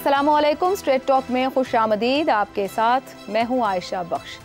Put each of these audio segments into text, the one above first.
अस्सलामुअलैकुम। Straight talk में खुशामदीद। आपके साथ मैं हूं आयशा बख्श।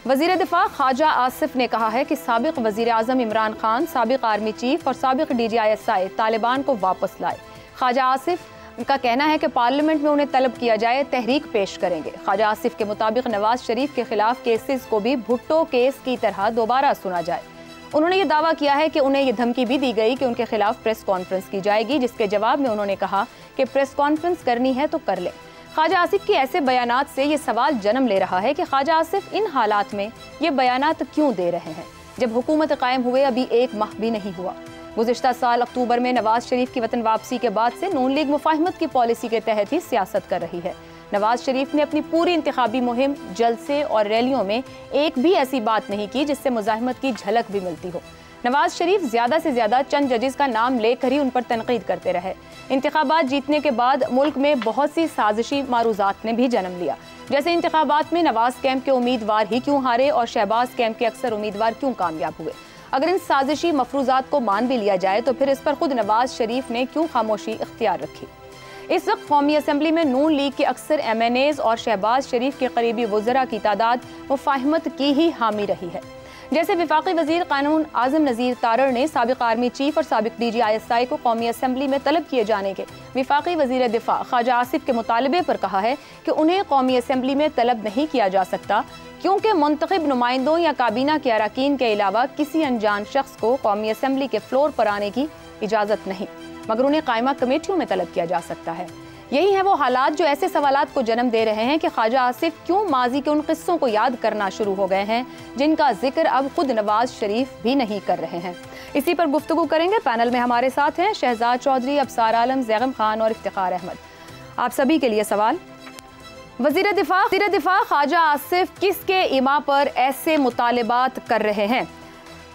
वज़ीर दिफा ख्वाजा आसिफ ने कहा है कि साबिक वज़ीर आज़म इमरान खान, साबिक आर्मी चीफ और साबिक DGISI तालिबान को वापस लाए। ख्वाजा आसिफ का कहना है कि पार्लियामेंट में उन्हें तलब किया जाए, तहरीक पेश करेंगे। ख्वाजा आसिफ के मुताबिक नवाज शरीफ के खिलाफ केसेस को भी भुट्टो केस की तरह दोबारा सुना जाए। उन्होंने ये दावा किया है कि उन्हें ये धमकी भी दी गई कि उनके खिलाफ प्रेस कॉन्फ्रेंस की जाएगी, जिसके जवाब में उन्होंने कहा कि प्रेस कॉन्फ्रेंस करनी है तो कर लें। ख्वाजा आसिफ की ऐसे बयानात से ये सवाल जन्म ले रहा है कि ख्वाजा आसिफ इन हालात में ये बयानात क्यों दे रहे हैं, जब हुकूमत कायम हुए अभी 1 माह भी नहीं हुआ। गुज़िश्ता साल अक्टूबर में नवाज शरीफ की वतन वापसी के बाद से नून लीग मुफाहिमत की पॉलिसी के तहत ही सियासत कर रही है। नवाज शरीफ ने अपनी पूरी इंतखाबी मुहिम, जलसे और रैलियों में एक भी ऐसी बात नहीं की जिससे मुजाहिमत की झलक भी मिलती हो। नवाज शरीफ ज्यादा से ज्यादा चंद जजेस का नाम लेकर ही उन पर तनकीद करते रहे। इंतखाबात जीतने के बाद मुल्क में बहुत सी साजिशी मारूजात ने भी जन्म लिया, जैसे इंतखाबात में नवाज कैंप के उम्मीदवार ही क्यों हारे और शहबाज कैंप के अक्सर उम्मीदवार क्यों कामयाब हुए। अगर इन साजिशी मफरूजात को मान भी लिया जाए तो फिर इस पर खुद नवाज शरीफ ने क्यों खामोशी इख्तियार रखी। इस वक्त कौमी असम्बली में नून लीग के अक्सर MNAs और शहबाज शरीफ के करीबी वज़रा की तादाद मुफाहिमत की ही हामी रही है। जैसे वफाकी वजीर कानून आज़म नज़ीर तारड़ ने साबिक आर्मी चीफ और साबिक DGISI को कौमी असम्बली में तलब किए जाने के वफाकी वजीर दिफा ख्वाजा आसिफ के मुतालबे पर कहा है कि उन्हें कौमी असम्बली में तलब नहीं किया जा सकता, क्योंकि मुंतखब नुमाइंदों या काबीना के अरकान के अलावा किसी अनजान शख्स को कौमी असम्बली के फ्लोर पर आने की इजाज़त नहीं, मगर उन्हें कायमा कमेटियों में तलब किया जा सकता है। यही है वो हालात जो ऐसे सवालात को जन्म दे रहे हैं कि ख्वाजा आसिफ क्यों माजी के उन किस्सों को याद करना शुरू हो गए हैं जिनका जिक्र अब खुद नवाज शरीफ भी नहीं कर रहे हैं। इसी पर गुफ्तगू करेंगे। पैनल में हमारे साथ हैं शहजाद चौधरी, अबसार आलम, जैगम खान और इफ्तिखार अहमद। आप सभी के लिए सवाल। वज़ीर दिफा ख्वाजा आसिफ किसके इमा पर ऐसे मुतालिबात कर रहे हैं?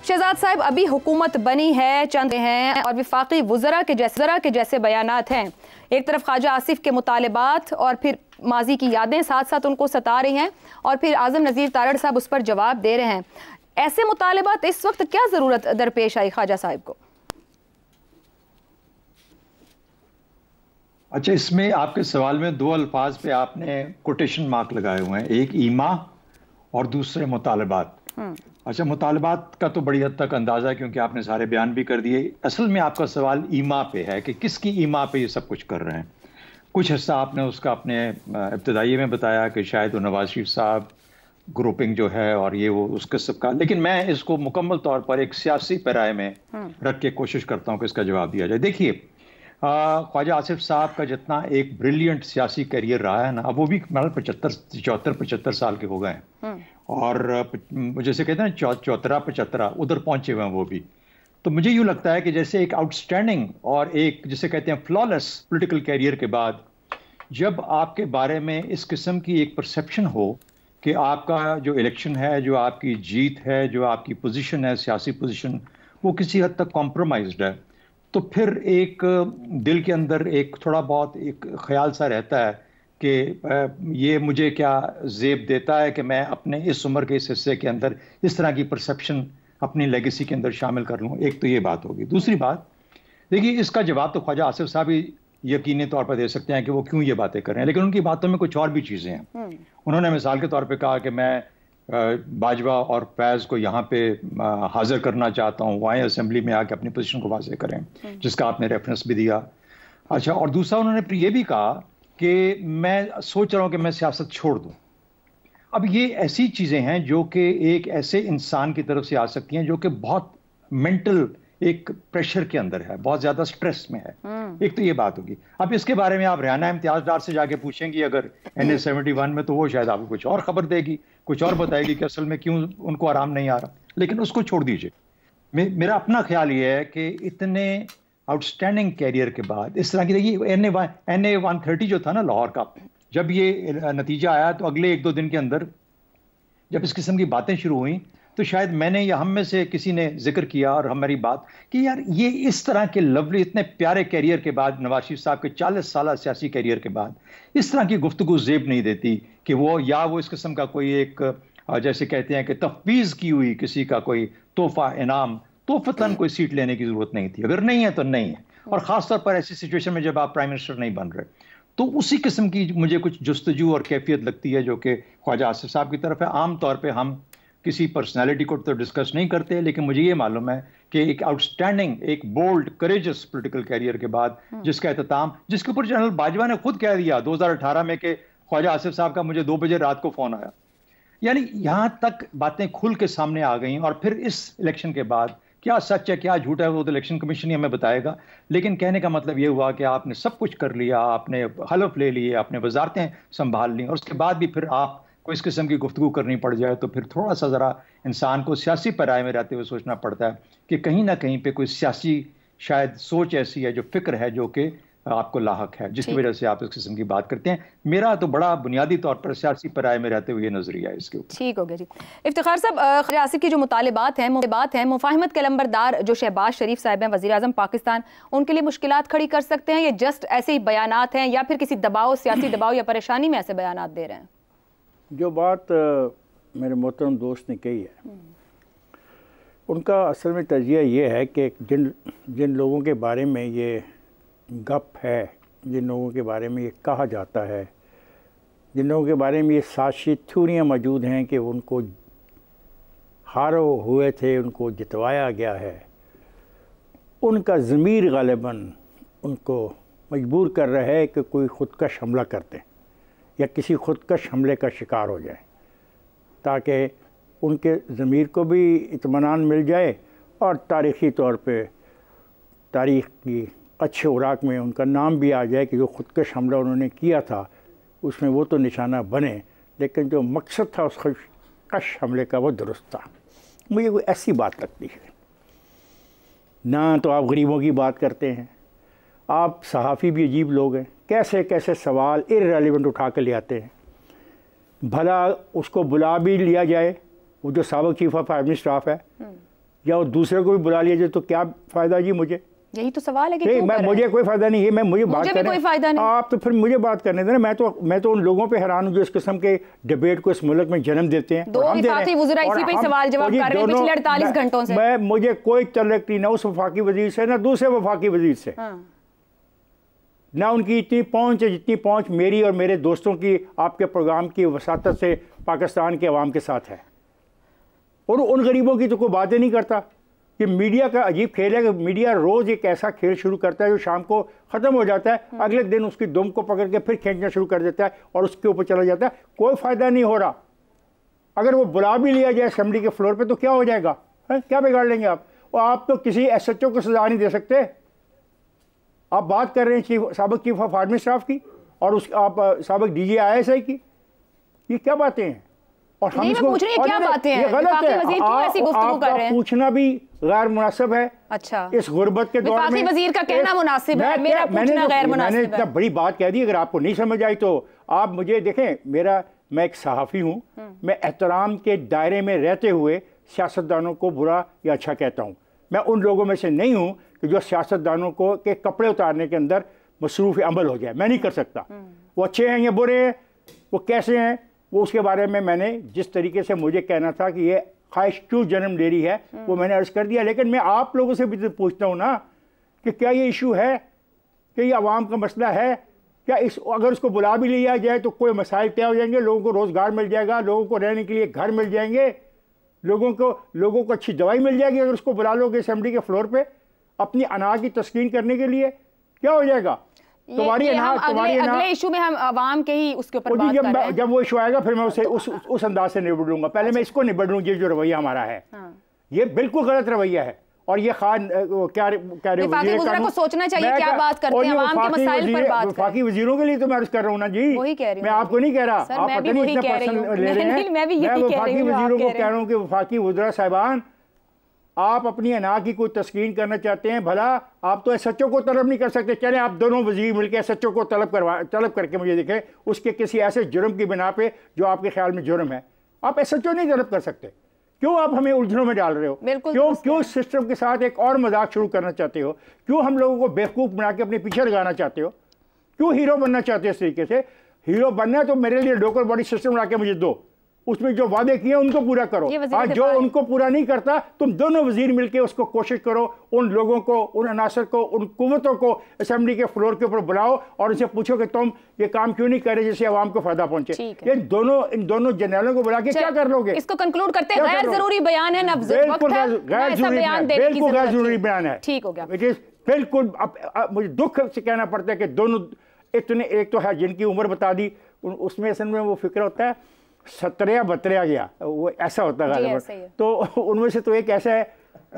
शहजाद साहब, अभी हुकूमत बनी है, चंद हैं और वफाकी वज़रा के जैसे बयानात हैं। एक तरफ ख्वाजा आसिफ के मुतालिबात और फिर माजी की यादें साथ साथ उनको सता रही हैं, और फिर आज़म नज़ीर तारड़ साहब उस पर जवाब दे रहे हैं। ऐसे मुतालिबात इस वक्त क्या ज़रूरत दरपेश आई ख्वाजा साहब को? अच्छा, इसमें आपके सवाल में 2 अल्फाज पे आपने कोटेशन मार्क लगाए हुए हैं, एक ईमा और दूसरे मुतालिबात। अच्छा, मुतालबात का तो बड़ी हद तक अंदाज़ा है क्योंकि आपने सारे बयान भी कर दिए। असल में आपका सवाल ईमा पे है कि किसकी ईमा पे ये सब कुछ कर रहे हैं। कुछ हिस्सा आपने उसका अपने इब्तदाई में बताया कि शायद वो नवाज शरीफ साहब ग्रुपिंग जो है और ये वो उस किस्म का, लेकिन मैं इसको मुकम्मल तौर पर एक सियासी पैराए में रख के कोशिश करता हूँ कि इसका जवाब दिया जाए। देखिए, ख्वाजा आसिफ साहब का जितना एक ब्रिलियंट सियासी करियर रहा है ना, अब वो भी मतलब 75 साल के हो गए हैं, और जैसे कहते हैं 74-75 उधर पहुंचे हुए हैं वो भी। तो मुझे यूँ लगता है कि जैसे एक आउटस्टैंडिंग और एक जिसे कहते हैं फ्लॉलेस पॉलिटिकल कैरियर के बाद जब आपके बारे में इस किस्म की एक परसेप्शन हो कि आपका जो इलेक्शन है, जो आपकी जीत है, जो आपकी पोजीशन है, सियासी पोजीशन, वो किसी हद तक कॉम्प्रोमाइज्ड है, तो फिर एक दिल के अंदर एक थोड़ा बहुत एक ख्याल सा रहता है कि ये मुझे क्या ज़ेब देता है कि मैं अपने इस उम्र के इस हिस्से के अंदर इस तरह की परसेप्शन अपनी लेगेसी के अंदर शामिल कर लूँ। एक तो ये बात होगी। दूसरी बात, देखिए, इसका जवाब तो ख्वाजा आसिफ साहब ही यकीनी तौर पर दे सकते हैं कि वो क्यों ये बातें कर रहे हैं, लेकिन उनकी बातों में कुछ और भी चीज़ें हैं। उन्होंने मिसाल के तौर पर कहा कि मैं बाजवा और फैज़ को यहाँ पे हाजिर करना चाहता हूँ, वो आए असेंबली में आके अपनी पोजीशन को वाज़ेह करें, जिसका आपने रेफरेंस भी दिया। अच्छा, और दूसरा उन्होंने फिर ये भी कहा कि मैं सोच रहा हूँ कि मैं सियासत छोड़ दूँ। अब ये ऐसी चीज़ें हैं जो कि एक ऐसे इंसान की तरफ से आ सकती हैं जो कि बहुत मेंटल एक प्रेशर के अंदर है, बहुत ज़्यादा स्ट्रेस में है। एक तो ये बात होगी। अब इसके बारे में आप रियाना इम्तियाज़ डार से जाके पूछेंगी अगर NA-71 में, तो वो शायद आपको कुछ और खबर देगी, कुछ और बताएगी कि असल में क्यों उनको आराम नहीं आ रहा। लेकिन उसको छोड़ दीजिए। मेरा अपना ख्याल ये है कि इतने आउटस्टैंडिंग कैरियर के बाद इस तरह की, देखिए NA-130 जो था ना लाहौर का, जब ये नतीजा आया तो अगले 1-2 दिन के अंदर जब इस किस्म की बातें शुरू हुई तो शायद मैंने या हम में से किसी ने जिक्र किया और हमारी बात कि यार ये इस तरह के लवली इतने प्यारे कैरियर के बाद, नवाज शरीफ साहब के 40 साल सियासी कैरियर के बाद इस तरह की गुफ्तगू ज़ेब नहीं देती कि वो इस किस्म का कोई एक जैसे कहते हैं कि तफवीज़ की हुई किसी का कोई तोहफा इनाम, तोहफतन कोई सीट लेने की जरूरत नहीं थी। अगर नहीं है तो नहीं है, और ख़ासतौर पर ऐसी सिचुएशन में जब आप प्राइम मिनिस्टर नहीं बन रहे। तो उसी किस्म की मुझे कुछ जुस्तजू और कैफियत लगती है जो कि ख्वाजा आसिफ साहब की तरफ है। आम तौर पे हम किसी पर्सनालिटी को तो डिस्कस नहीं करते, लेकिन मुझे ये मालूम है कि एक आउटस्टैंडिंग, एक बोल्ड, करेजस पॉलिटिकल कैरियर के बाद जिसका एहतमाम, जिसके ऊपर जनरल बाजवा ने खुद कह दिया 2018 में कि ख्वाजा आसिफ साहब का मुझे 2 बजे रात को फोन आया। यानी यहां तक बातें खुल के सामने आ गई। और फिर इस इलेक्शन के बाद क्या सच है क्या झूठ है वो तो इलेक्शन कमीशन ही हमें बताएगा, लेकिन कहने का मतलब ये हुआ कि आपने सब कुछ कर लिया, आपने हलफ ले लिए, आपने वजारतें संभाल ली, और उसके बाद भी फिर आप को इस किस्म की गुफ्तगू करनी पड़ जाए तो फिर थोड़ा सा ज़रा इंसान को सियासी पराये में रहते हुए सोचना पड़ता है कि कहीं ना कहीं पे कोई सियासी शायद सोच ऐसी है, जो फिक्र है, जो कि आपको लाहक है, जिसकी वजह से आप इस किस्म की बात करते हैं। मेरा तो बड़ा बुनियादी तौर पर सियासी पराये में रहते हुए नजरिया है इसके ऊपर। ठीक हो गया जी। इफ्तिखार साहब, ख्वाजा आसिफ की जो मुतालिबात हैं मुफाहिमत के लंबरदार जो शहबाज शरीफ साहब हैं, वज़ीर आज़म पाकिस्तान, उनके लिए मुश्किलात खड़ी कर सकते हैं? ये जस्ट ऐसे ही बयानात हैं या फिर किसी दबाव, सियासी दबाव या परेशानी में ऐसे बयानात दे रहे हैं? जो बात मेरे मोहतरम दोस्त ने कही है, उनका असल में तजिया ये है कि जिन लोगों के बारे में ये गप है, जिन लोगों के बारे में ये कहा जाता है, जिन लोगों के बारे में ये साजिशी थ्योरियाँ मौजूद हैं कि उनको हारे हुए थे, उनको जितवाया गया है, उनका ज़मीर गालिबन उनको मजबूर कर रहा है कि कोई ख़ुदकश हमला करते या किसी ख़ुदकश हमले का शिकार हो जाए, ताकि उनके ज़मीर को भी इत्मीनान मिल जाए और तारीख़ी तौर पे तारीख़ की अच्छे उराक में उनका नाम भी आ जाए कि जो ख़ुदकश हमला उन्होंने किया था उसमें वो तो निशाना बने, लेकिन जो मकसद था उस ख़ुदकश हमले का वो दुरुस्त था। मुझे कोई ऐसी बात लगती है ना। तो आप गरीबों की बात करते हैं, आप सहाफ़ी भी अजीब लोग हैं, कैसे कैसे सवाल इर्रेलेवेंट उठा कर ले आते हैं। भला उसको बुला भी लिया जाए, वो जो साबिक़ चीफ ऑफ आर्मी स्टाफ है, या वो दूसरे को भी बुला लिया जाए तो क्या फ़ायदा जी? मुझे यही तो सवाल है कि क्यों मुझे कोई फ़ायदा नहीं है, मुझे बात करने, कोई फ़ायदा नहीं। आप तो फिर मुझे बात करने देना। मैं तो उन लोगों पे हैरान हूँ जो इस किस्म के डिबेट को इस मुल्क में जन्म देते हैं। 2 वफाकी वज़ीर इसी पे सवाल जवाब कर रहे हैं पिछले 48 घंटों से। मुझे कोई तल्लुक़ नहीं, ना उस वफाकी वज़ीर से ना दूसरे वफाकी वज़ीर से, ना उनकी इतनी पहुँच है जितनी पहुँच मेरी और मेरे दोस्तों की आपके प्रोग्राम की वसातत से पाकिस्तान के अवाम के साथ है। और उन गरीबों की तो कोई बात ही नहीं करता। कि मीडिया का अजीब खेल है कि मीडिया रोज़ एक ऐसा खेल शुरू करता है जो शाम को ख़त्म हो जाता है, अगले दिन उसकी दुम को पकड़ के फिर खींचना शुरू कर देता है और उसके ऊपर चला जाता है। कोई फ़ायदा नहीं हो रहा। अगर वो बुला भी लिया जाए असेंबली के फ्लोर पे तो क्या हो जाएगा? क्या बिगाड़ लेंगे आप? और आप तो किसी SHO को सजा नहीं दे सकते। आप बात कर रहे हैं साबिक़ चीफ ऑफ आर्मी स्टाफ की और आप साबिक़ DG ISI की, ये क्या बातें हैं? और हम इसको पूछ रहे हैं क्या बातें हैं? ये गलत है। आपका पूछना भी गैर मुनासिब है। अच्छा, इस गुर्बत के दौर में वजीर का कहना मुनासिब है, मेरा पूछना गैर मुनासिब है। मैंने इतना बड़ी बात कह दी, अगर आपको नहीं समझ आई तो आप मुझे देखें। मैं एक सहाफ़ी हूँ, मैं एहतराम के दायरे में रहते हुए सियासतदानों को बुरा या अच्छा कहता हूँ। मैं उन लोगों में से नहीं हूँ कि जो सियासतदानों को के कपड़े उतारने के अंदर मसरूफ़ अमल हो जाए। मैं नहीं कर सकता। वो अच्छे हैं या बुरे हैं, वो कैसे हैं, वो उसके बारे में मैंने जिस तरीके से मुझे कहना था कि ये ख्वाहिश क्यों जन्म ले रही है वो मैंने अर्ज़ कर दिया। लेकिन मैं आप लोगों से भी तो पूछता हूँ ना कि क्या ये इशू है, कि ये आवाम का मसला है क्या? अगर उसको बुला भी लिया जाए तो कोई मसाइल तय हो जाएंगे, लोगों को रोज़गार मिल जाएगा, लोगों को रहने के लिए घर मिल जाएंगे, लोगों को अच्छी दवाई मिल जाएगी। अगर उसको बुला लोगे असेंबली के फ्लोर पर अपनी अनाज की तस्कीन करने के लिए, क्या हो जाएगा? तुम्हारी अगले इशू में हम आवाम के ही उसके ऊपर बात कर रहे हैं। जब वो इशू आएगा फिर मैं उसे उस अंदाज से निबड़ लूंगा। पहले मैं इसको निबड़ लूँ। ये जो रवैया हमारा है ये बिल्कुल गलत रवैया है। और ये क्या को सोचना चाहिए क्या बात करते हैं, आवाम के मसाइल पर बात करें। वफाकी वजीरों के लिए तो मैं अर्ज कर रहा हूँ ना जी, वही कह रही हूँ। मैं आपको नहीं कह रहा, आप पता नहीं इतना पर्सनल ले रहे हैं। मैं वफाकी वजीरों को कह रहा हूँ कि वफाकी वज़ीर साहिबान, आप अपनी अना की कोई तस्कीन करना चाहते हैं, भला आप तो SHO को तलब नहीं कर सकते। चले आप दोनों वजीर मिलकर SHO को तलब करके मुझे दिखे उसके किसी ऐसे जुर्म की बिना पे जो आपके ख्याल में जुर्म है। आप SHO नहीं तलब कर सकते। क्यों आप हमें उलझनों में डाल रहे हो? क्यों सिस्टम के साथ एक और मजाक शुरू करना चाहते हो? क्यों हम लोगों को बेवकूफ़ बना के अपने पीछे लगाना चाहते हो? क्यों हीरो बनना चाहते हो? इस तरीके से हीरो बनना है तो मेरे लिए लोकल बॉडी सिस्टम ला के मुझे दो, उसमें जो वादे किए उनको पूरा करो। आज जो उनको पूरा नहीं करता, तुम दोनों वजीर मिलके उसको कोशिश करो, उन लोगों को, उन अनासर को, उन कुव्वतों को असेंबली के फ्लोर के ऊपर बुलाओ और उनसे पूछो कि तुम ये काम क्यों नहीं कर रहे जिससे आवाम को फायदा पहुंचे। ये इन दोनों जनरलों को बुला के क्या कर लोगे? इसको कंक्लूड करते हैं। गैर जरूरी बयान है ना, बिल्कुल गैर जरूरी बयान है। ठीक हो गया। बिल्कुल मुझे दुख से कहना पड़ता है कि दोनों इतने, एक तो है जिनकी उम्र बता दी, उसमें असल में वो फिक्र होता है 17 गया, वो ऐसा होता है। तो उनमें से तो एक ऐसा है,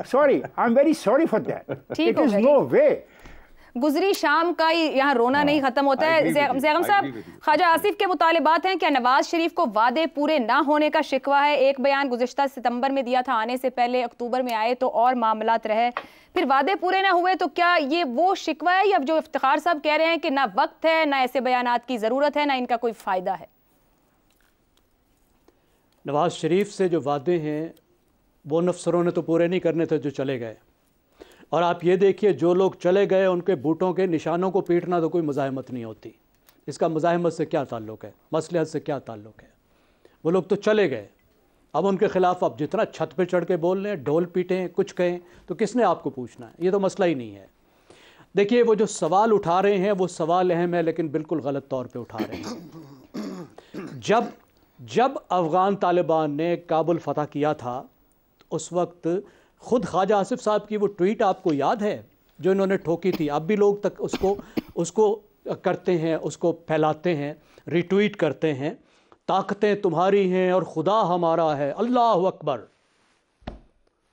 sorry, I am very sorry for that, it is no way. गुजरी शाम का यहाँ रोना नहीं खत्म होता है। ज़ैगम साहब, ख्वाजा आसिफ के मुतालिबात हैं क्या नवाज शरीफ को वादे पूरे ना होने का शिकवा है? एक बयान गुज़िश्ता सितंबर में दिया था, आने से पहले अक्टूबर में आए तो और मामलात रहे, फिर वादे पूरे ना हुए, तो क्या ये वो शिकवा है या जो इफ्तिखार साहब कह रहे हैं कि ना वक्त है, ना ऐसे बयानात की ज़रूरत है, ना इनका कोई फ़ायदा है? नवाज शरीफ से जो वादे हैं वो अफसरों ने तो पूरे नहीं करने थे जो चले गए। और आप ये देखिए, जो लोग चले गए उनके बूटों के निशानों को पीटना तो कोई मज़ाहमत नहीं होती। इसका मज़ाहमत से क्या ताल्लुक़ है, मसलहत से क्या ताल्लुक़ है? वो लोग तो चले गए, अब उनके ख़िलाफ़ आप जितना छत पे चढ़ के बोल लें, ढोल पीटें, कुछ कहें, तो किसने आपको पूछना है? ये तो मसला ही नहीं है। देखिए, वो जो सवाल उठा रहे हैं वो सवाल अहम है, लेकिन बिल्कुल गलत तौर पर उठा रहे हैं। जब अफ़गान तालिबान ने काबुल फ़तह किया था, उस वक्त ख़ुद ख्वाजा आसिफ साहब की वो ट्वीट आपको याद है जो इन्होंने ठोकी थी? अब भी लोग तक उसको करते हैं, उसको फैलाते हैं, रिट्वीट करते हैं। ताकतें तुम्हारी हैं और खुदा हमारा है, अल्लाह अकबर।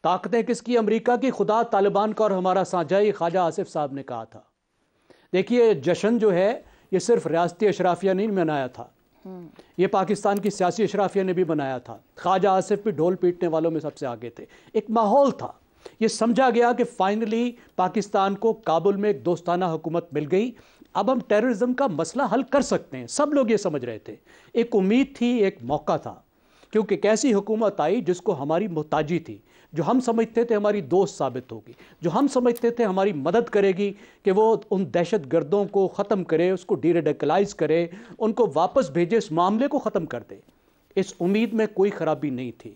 ताकतें किसकी? अमेरिका की। खुदा तालिबान का और हमारा साझा, ये ख्वाजा आसिफ साहब ने कहा था। देखिए, जश्न जो है ये सिर्फ रियासती अशराफिया नहीं मनाया था, ये पाकिस्तान की सियासी अशराफिया ने भी बनाया था। ख्वाजा आसिफ भी ढोल पीटने वालों में सबसे आगे थे। एक माहौल था, ये समझा गया कि फाइनली पाकिस्तान को काबुल में एक दोस्ताना हुकूमत मिल गई, अब हम टेररिज्म का मसला हल कर सकते हैं। सब लोग ये समझ रहे थे, एक उम्मीद थी, एक मौका था, क्योंकि एक ऐसी हुकूमत आई जिसको हमारी मोहताजी थी, जो हम समझते थे हमारी दोस्त साबित होगी, जो हम समझते थे हमारी मदद करेगी कि वो उन दहशत गर्दों को ख़त्म करे, उसको डीरेडिकलाइज करे, उनको वापस भेजे, इस मामले को ख़त्म कर दे। इस उम्मीद में कोई ख़राबी नहीं थी,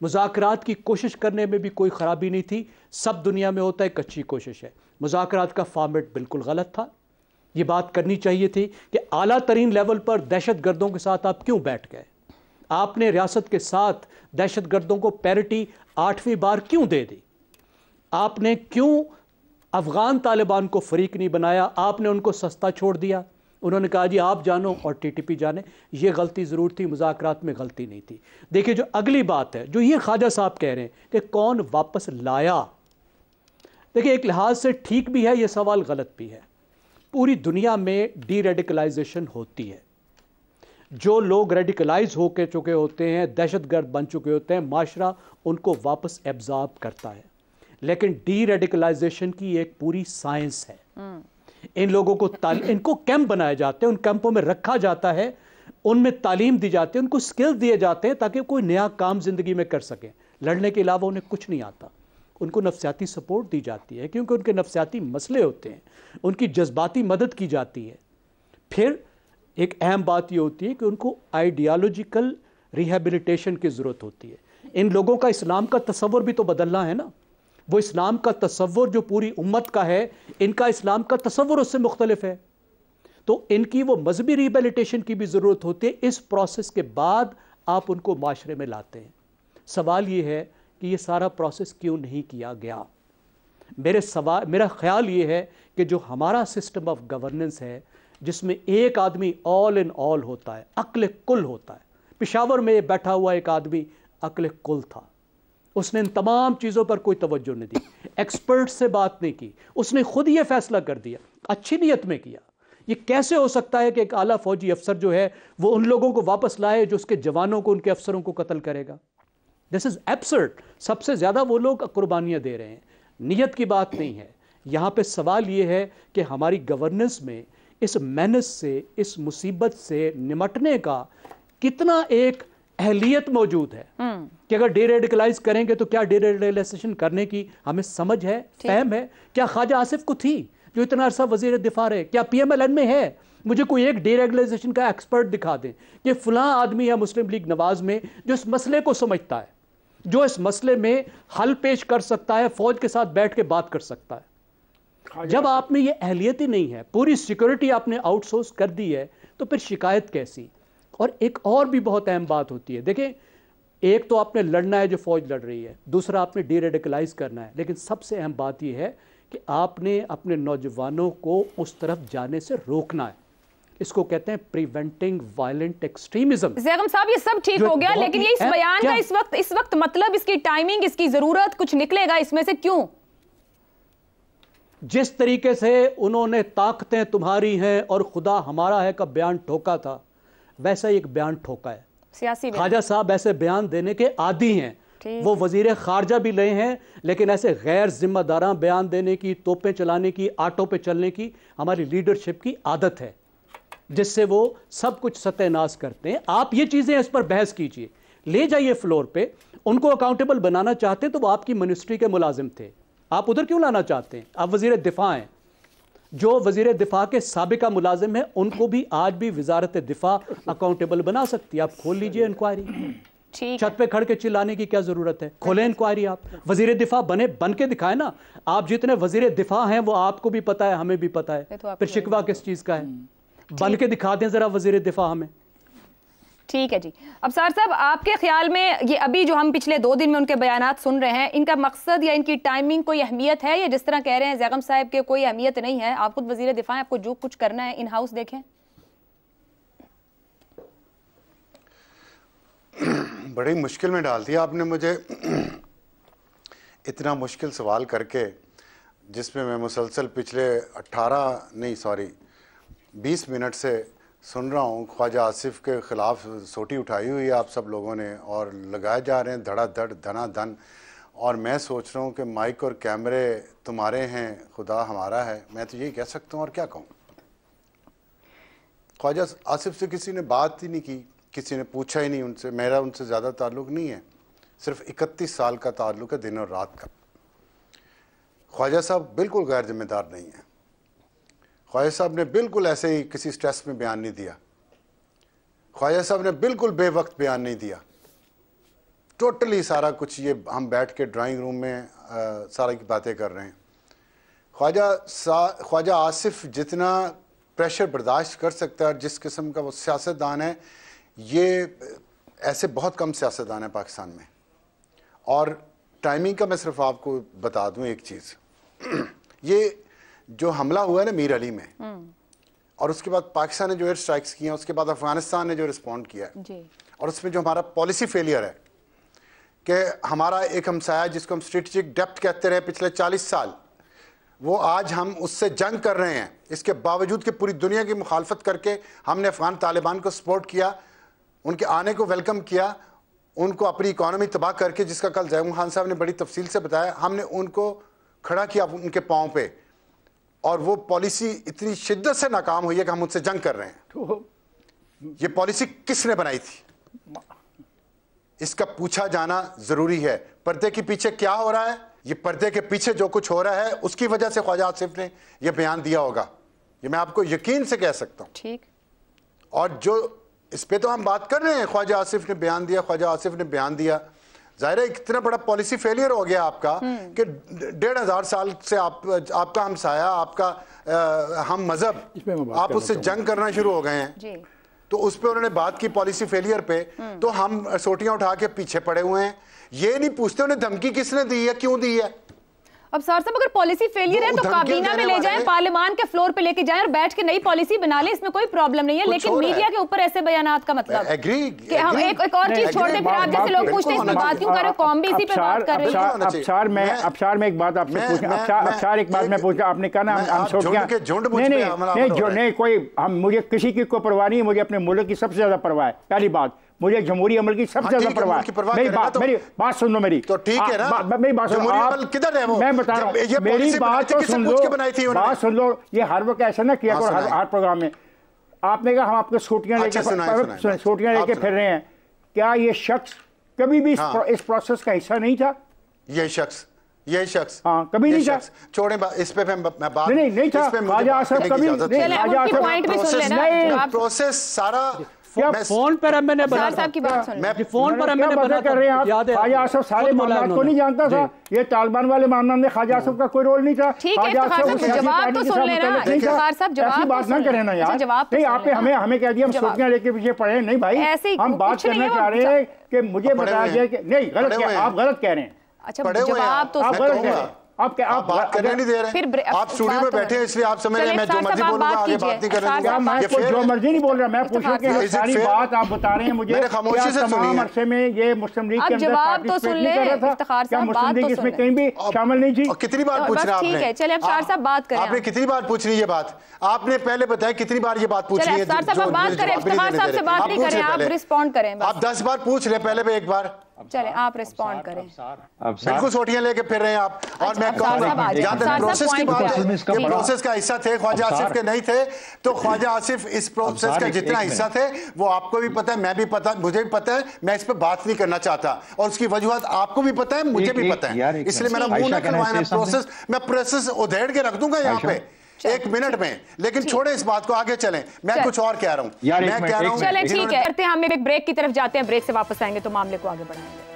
मुज़ाकरात की कोशिश करने में भी कोई ख़राबी नहीं थी। सब दुनिया में होता है, एक अच्छी कोशिश है। मुज़ाकरात का फॉर्मेट बिल्कुल गलत था। ये बात करनी चाहिए थी कि आला तरीन लेवल पर दहशत गर्दों के साथ आप क्यों बैठ गए? आपने रियासत के साथ दहशत गर्दों को पैरिटी 8वीं बार क्यों दे दी? आपने क्यों अफ़गान तालिबान को फरीक नहीं बनाया? आपने उनको सस्ता छोड़ दिया। उन्होंने कहा जी आप जानो और टीटीपी जाने। ये गलती ज़रूर थी, मुज़ाकरात में गलती नहीं थी। देखिए, जो अगली बात है, जो ये ख्वाजा साहब कह रहे हैं कि कौन वापस लाया, देखिए एक लिहाज से ठीक भी है, ये सवाल गलत भी है। पूरी दुनिया में डी रेडिकलाइजेशन होती है। जो लोग रेडिकलाइज होकर चुके होते हैं, दहशतगर्द बन चुके होते हैं, माशरा उनको वापस एब्जॉर्ब करता है। लेकिन डी रेडिकलाइजेशन की एक पूरी साइंस है। इन लोगों को इनको कैंप बनाए जाते हैं, उन कैंपों में रखा जाता है, उनमें तालीम दी जाती है, उनको स्किल दिए जाते हैं ताकि कोई नया काम ज़िंदगी में कर सकें। लड़ने के अलावा उन्हें कुछ नहीं आता। उनको नफ्सियाती सपोर्ट दी जाती है क्योंकि उनके नफ्सियाती मसले होते हैं, उनकी जज्बाती मदद की जाती है। फिर एक अहम बात ये होती है कि उनको आइडियालॉजिकल रिहेबिलिटेशन की ज़रूरत होती है। इन लोगों का इस्लाम का तसव्वुर भी तो बदलना है ना। वो इस्लाम का तसव्वुर जो पूरी उम्मत का है, इनका इस्लाम का तसव्वुर उससे मुख्तलिफ है। तो इनकी वो मजहबी रिहेबिलिटेशन की भी ज़रूरत होती है। इस प्रोसेस के बाद आप उनको माशरे में लाते हैं। सवाल ये है कि ये सारा प्रोसेस क्यों नहीं किया गया? मेरा ख्याल ये है कि जो हमारा सिस्टम ऑफ गवर्नेंस है, जिसमें एक आदमी ऑल इन ऑल होता है, अक्ल कुल होता है। पेशावर में बैठा हुआ एक आदमी अक्ल कुल था। उसने इन तमाम चीज़ों पर कोई तवज्जो नहीं दी, एक्सपर्ट से बात नहीं की, उसने खुद ये फैसला कर दिया, अच्छी नीयत में किया। ये कैसे हो सकता है कि एक आला फौजी अफसर जो है वो उन लोगों को वापस लाए जो उसके जवानों को, उनके अफसरों को कत्ल करेगा? This is absurd. सबसे ज़्यादा वो लोग कुर्बानियाँ दे रहे हैं, नीयत की बात नहीं है। यहाँ पे सवाल ये है कि हमारी गवर्नेंस में इस मेहनत से, इस मुसीबत से निमटने का कितना एक अहलियत मौजूद है कि अगर डीरेडिकलाइज करेंगे तो क्या डीरेडिकलाइजेशन करने की हमें समझ है, फहम है? क्या ख्वाजा आसिफ को थी? जो इतना अरसा वजीर दिफा रहे? क्या PMLN में है? मुझे कोई एक डीरेगुलाइजेशन का एक्सपर्ट दिखा दें कि फलां आदमी है मुस्लिम लीग नवाज में जो इस मसले को समझता है, जो इस मसले में हल पेश कर सकता है, फौज के साथ बैठ के बात कर सकता है। जब आप में ये अहलियत ही नहीं है, पूरी सिक्योरिटी आपने आउटसोर्स कर दी है, तो फिर शिकायत कैसी? और एक और भी बहुत अहम बात होती है, देखें, एक तो आपने लड़ना है जो फौज लड़ रही है, दूसरा आपने डीरेडिकलाइज करना है, लेकिन सबसे अहम बात यह है कि आपने अपने नौजवानों को उस तरफ जाने से रोकना है। इसको कहते हैं प्रिवेंटिंग वायलेंट एक्सट्रीमिज्म। ज़ैगम साहब, ये सब ठीक हो गया, लेकिन ये इस बयान का इस वक्त मतलब, इसकी टाइमिंग, इसकी जरूरत, कुछ निकलेगा इसमें से क्यों? जिस तरीके से उन्होंने ताकतें तुम्हारी हैं और खुदा हमारा है का बयान ठोका था, वैसा ही एक बयान ठोका है। सियासी ख्वाजा साहब ऐसे बयान देने के आदी हैं, वो वजीर खारजा भी रहे हैं, लेकिन ऐसे गैर जिम्मेदारां बयान देने की, तोपें चलाने की, आटों पे चलने की हमारी लीडरशिप की आदत है, जिससे वो सब कुछ सत्यानाश करते हैं। आप ये चीज़ें इस पर बहस कीजिए, ले जाइए फ्लोर पे। उनको अकाउंटेबल बनाना चाहते तो वो आपकी मिनिस्ट्री के मुलाजिम थे, आप उधर क्यों लाना चाहते हैं? आप वजीर दिफा हैं, जो वजीर दिफा के साबिका मुलाजिम है उनको भी आज भी वजारत दिफा अकाउंटेबल बना सकती है। आप खोल लीजिए इंक्वायरी, छत पे खड़ के चिल्लाने की क्या जरूरत है? खोले इंक्वायरी। आप वजीर दिफा बन के दिखाए ना। आप जितने वजीर दिफा हैं वो आपको भी पता है, हमें भी पता है, फिर शिकवा किस चीज का है? बन के दिखा दें जरा वजीर दिफा हमें। ठीक है जी। अबसार साहब, आपके ख्याल में ये अभी जो हम पिछले 2 दिन में उनके बयानात सुन रहे हैं, इनका मकसद या इनकी टाइमिंग कोई अहमियत है, या जिस तरह कह रहे हैं ज़ैगम साहब के कोई अहमियत नहीं है, आप खुद वजीर दिफा हैं, आपको जो कुछ करना है इन हाउस देखें? बड़ी मुश्किल में डाल दिया आपने मुझे, इतना मुश्किल सवाल करके, जिसमें मैं मुसलसल पिछले 20 मिनट से सुन रहा हूँ। ख्वाजा आसिफ के ख़िलाफ़ सोटी उठाई हुई है आप सब लोगों ने और लगाए जा रहे हैं धड़ाधड़ धनाधन, और मैं सोच रहा हूँ कि माइक और कैमरे तुम्हारे हैं, खुदा हमारा है। मैं तो यही कह सकता हूँ, और क्या कहूँ। ख्वाजा आसिफ से किसी ने बात ही नहीं की, किसी ने पूछा ही नहीं उनसे। मेरा उनसे ज़्यादा ताल्लुक़ नहीं है, सिर्फ 31 साल का ताल्लुक़ है, दिन और रात का। ख्वाजा साहब बिल्कुल गैर जिम्मेदार नहीं है। ख्वाजा साहब ने बिल्कुल ऐसे ही किसी स्ट्रेस में बयान नहीं दिया। ख्वाजा साहब ने बिल्कुल बेवक्त बयान नहीं दिया। टोटली सारा कुछ ये हम बैठ के ड्राइंग रूम में सारा की बातें कर रहे हैं। ख्वाजा आसिफ जितना प्रेशर बर्दाश्त कर सकता है, जिस किस्म का वो सियासतदान है, ये ऐसे बहुत कम सियासतदान है पाकिस्तान में। और टाइमिंग का मैं सिर्फ आपको बता दूं एक चीज़, ये जो हमला हुआ है ना मीर अली में, और उसके बाद पाकिस्तान ने जो एयर स्ट्राइक्स किए हैं, उसके बाद अफगानिस्तान ने जो रिस्पॉन्ड किया है, और उसमें जो हमारा पॉलिसी फेलियर है कि हमारा एक हमसाया जिसको हम स्ट्रेटेजिक डेप्थ कहते रहे पिछले 40 साल, वो आज हम उससे जंग कर रहे हैं। इसके बावजूद कि पूरी दुनिया की मुखालफत करके हमने अफगान तालिबान को सपोर्ट किया, उनके आने को वेलकम किया, उनको अपनी इकॉनमी तबाह करके, जिसका कल ज़ैगम खान साहब ने बड़ी तफसील से बताया, हमने उनको खड़ा किया उनके पाँव पे, और वो पॉलिसी इतनी शिद्दत से नाकाम हुई है कि हम उनसे जंग कर रहे हैं। तो ये पॉलिसी किसने बनाई थी, इसका पूछा जाना जरूरी है। पर्दे के पीछे क्या हो रहा है, ये पर्दे के पीछे जो कुछ हो रहा है उसकी वजह से ख्वाजा आसिफ ने यह बयान दिया होगा, ये मैं आपको यकीन से कह सकता हूँ। ठीक। और जो इस पे तो हम बात कर रहे हैं, ख्वाजा आसिफ ने बयान दिया, ख्वाजा आसिफ ने बयान दिया। जाहिर है इतना बड़ा पॉलिसी फेलियर हो गया आपका कि 1500 साल से आपका हमसाया, आपका हम मजहब, आप उससे जंग करना शुरू हो गए हैं। तो उस पे उन्होंने बात की पॉलिसी फेलियर पे, तो हम सोटियां उठा के पीछे पड़े हुए हैं। ये नहीं पूछते उन्हें धमकी किसने दी है, क्यों दी है। अब सर साहब, अगर पॉलिसी फेलियर है तो काबीना में ले जाएं, पार्लियामान के फ्लोर पे लेके जाएं और बैठ के नई पॉलिसी बना लें, इसमें कोई प्रॉब्लम नहीं है। लेकिन मीडिया के ऊपर ऐसे बयानात का मतलब कि हम एक और चीज छोड़ दें, फिर आप जैसे लोग पूछते हैं इसमें बात क्यों कर रहे हो, कौम भी इसी पे बात कर रही है। अबसार में एक बात आपसे पूछूं, अबसार एक बात मैं पूछा, आपने कहा ना हम छोटियां नहीं कोई, हम मुझे किसी की कोई परवाह नहीं है, मुझे अपने मुल्क की सबसे ज्यादा परवाह है। पहली बात, मुझे जमहूरी अमल की सबसे ज्यादा परवाह है। मेरी बात सुन लो, मेरी तो ठीक है ना, मेरी बात सुन लो, किधर है वो, मैं बता रहा हूँ, मेरी बात तो सुन लो, बात सुन लो। ये हर वक्त ऐसा ना किया करो हर प्रोग्राम में। आपने कहा हम आपको सूटियां लेके फिर रहे हैं, क्या ये शख्स कभी भी इस प्रोसेस का हिस्सा नहीं था? यही शख्स, हाँ, कभी नहीं था। छोड़े इस पे मैं बात नहीं था। ख्वाजा आसिफ कभी नहीं, प्रोसेस सारा फोन पर मैंने फोन पर मैंने कर रहे हैं आप। ख्वाजा आसिफ सारे मामलात को नहीं जानता था, ये तालिबान वाले मामला में ख्वाजा आसिफ का कोई रोल नहीं था। जवाब तो सुन लेना, ऐसी बात ना करें ना यार। नहीं, आपने हमें कह दिया हम सूफियां लेके पीछे पड़े। नहीं भाई, हम बात करना चाह रहे हैं कि मुझे बताया जाए कि नहीं, गलत, आप गलत कह रहे हैं। अच्छा, जवाब तो आप गलत कह रहे हैं। आप बात करने नहीं दे रहे। फिर आप स्टूडियो में बैठे हैं इसलिए आप समझ रहे हैं मैं जो मर्जी बोलूंगा, आगे बात नहीं कर रहे। मैं जो मर्जी नहीं बोल रहा, मैं पूछ रहा हूं कि सारी बात आप बता रहे हैं मुझे। मैंने खामोशी से सुनी है। अरसे में ये मुस्लिम लीग के अंदर पार्टिसिपेट नहीं कर रहा था, क्या मुस्लिम लीग इसमें कहीं भी शामिल नहीं थी? कितनी बार पूछ रहे आपने? ठीक है, चलिए अब शार साहब बात करें। आपने कितनी बार पूछ रही है बात? आपने पहले बताया कितनी बार ये बात पूछ रही है? शार साहब बात करें, इफ्तिखार साहब से बात नहीं करें, आप रिस्पॉन्ड करें। आप 10 बार पूछ रहे, पहले भी एक बार। चले आप रिस्पॉन्ड करें। बिल्कुल सोटियां लेके फिर रहे हैं आप। और मैं कहूँगा जहाँ तक प्रोसेस की बात है, ये प्रोसेस का हिस्सा थे, ख्वाजा आसिफ के नहीं थे, तो ख्वाजा आसिफ इस प्रोसेस का जितना हिस्सा थे वो आपको भी पता है, मैं भी पता, मुझे भी पता है। मैं इस पर बात नहीं करना चाहता और उसकी वजूहत आपको भी पता है, मुझे भी पता है, इसलिए मेरा मुंह न खुलवाना। प्रोसेस मैं प्रोसेस उधेड़ के रख दूंगा यहाँ पे 1 मिनट में। लेकिन छोड़े इस बात को, आगे चलें। मैं कुछ और कह रहा हूँ, मैं कह रहा हूँ। चले ठीक है, करते हैं, हम एक ब्रेक की तरफ जाते हैं, ब्रेक से वापस आएंगे तो मामले को आगे बढ़ाएंगे।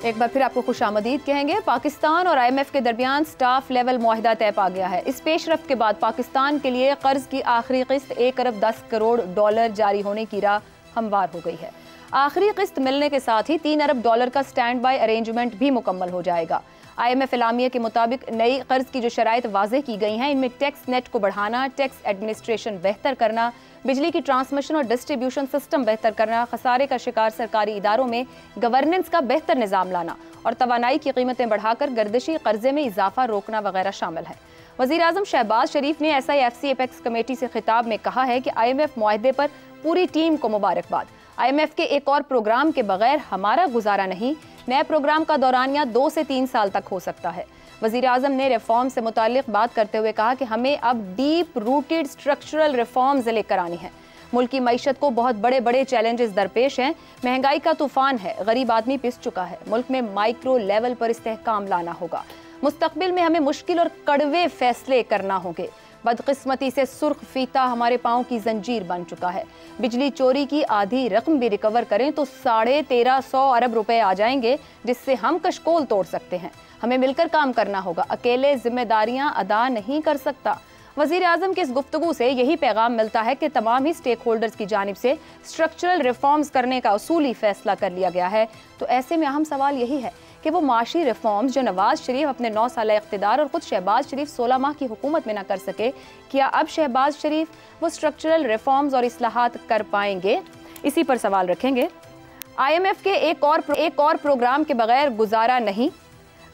एक बार फिर आपको खुशामदीद कहेंगे। पाकिस्तान और IMF के दरमियान स्टाफ लेवल मुआहिदा तय पा गया है। इस पेशरफ्त के बाद पाकिस्तान के लिए कर्ज की आखिरी किस्त $1 अरब 10 करोड़ जारी होने की राह हमवार हो गई है। आखिरी किस्त मिलने के साथ ही $3 अरब का स्टैंड बाय अरेंजमेंट भी मुकम्मल हो जाएगा। IMF एलामिया के मुताबिक नई कर्ज की जो शराइत वाज़ेह की गई हैं, इनमें टैक्स नेट को बढ़ाना, टैक्स एडमिनिस्ट्रेशन बेहतर करना, बिजली की ट्रांसमिशन और डिस्ट्रीब्यूशन सिस्टम बेहतर करना, खसारे का शिकार सरकारी इदारों में गवर्नेंस का बेहतर निज़ाम लाना और तवानाई की कीमतें बढ़ाकर गर्दिशी कर्जे में इजाफा रोकना वगैरह शामिल है। वज़ीर आज़म शहबाज शरीफ ने SIFC एपेक्स कमेटी से खिताब में कहा है कि IMF मुआहदे पर पूरी टीम को मुबारकबाद। IMF के एक और प्रोग्राम के बगैर हमारा गुजारा नहीं। नए प्रोग्राम का दौरानिया 2 से 3 साल तक हो सकता है। वज़ीर आज़म ने रिफॉर्म से मुताल्लिक़ बात करते हुए कहा कि हमें अब डीप रूटेड स्ट्रक्चरल रिफॉर्म्स लेकर आनी है। मुल्क की मईशत को बहुत बड़े बड़े चैलेंजेस दरपेश हैं। महंगाई का तूफान है, गरीब आदमी पिस चुका है। मुल्क में माइक्रो लेवल पर इस्तेहकाम लाना होगा। मुस्तकबिल में हमें मुश्किल और कड़वे फैसले करना होंगे। बदकिस्मती से सुर्ख फीता हमारे पाँव की जंजीर बन चुका है। बिजली चोरी की आधी रकम भी रिकवर करें तो 1350 अरब रुपए आ जाएंगे, जिससे हम कशकोल तोड़ सकते हैं। हमें मिलकर काम करना होगा, अकेले जिम्मेदारियां अदा नहीं कर सकता। वज़ीर आज़म की इस गुफ्तगू से यही पैगाम मिलता है कि तमाम ही स्टेक होल्डर्स की जानिब से स्ट्रक्चरल रिफॉर्म्स करने का उसूली फैसला कर लिया गया है। तो ऐसे में अहम सवाल यही है कि वो माशी रिफॉर्म्स जो नवाज शरीफ अपने 9 साल इख्तिदार और ख़ुद शहबाज शरीफ 16 माह की हुकूमत में ना कर सके, क्या अब शहबाज शरीफ वो स्ट्रक्चरल रिफॉर्म्स और इस्लाहात कर पाएंगे? इसी पर सवाल रखेंगे। IMF के एक और प्रोग्राम के बगैर गुजारा नहीं।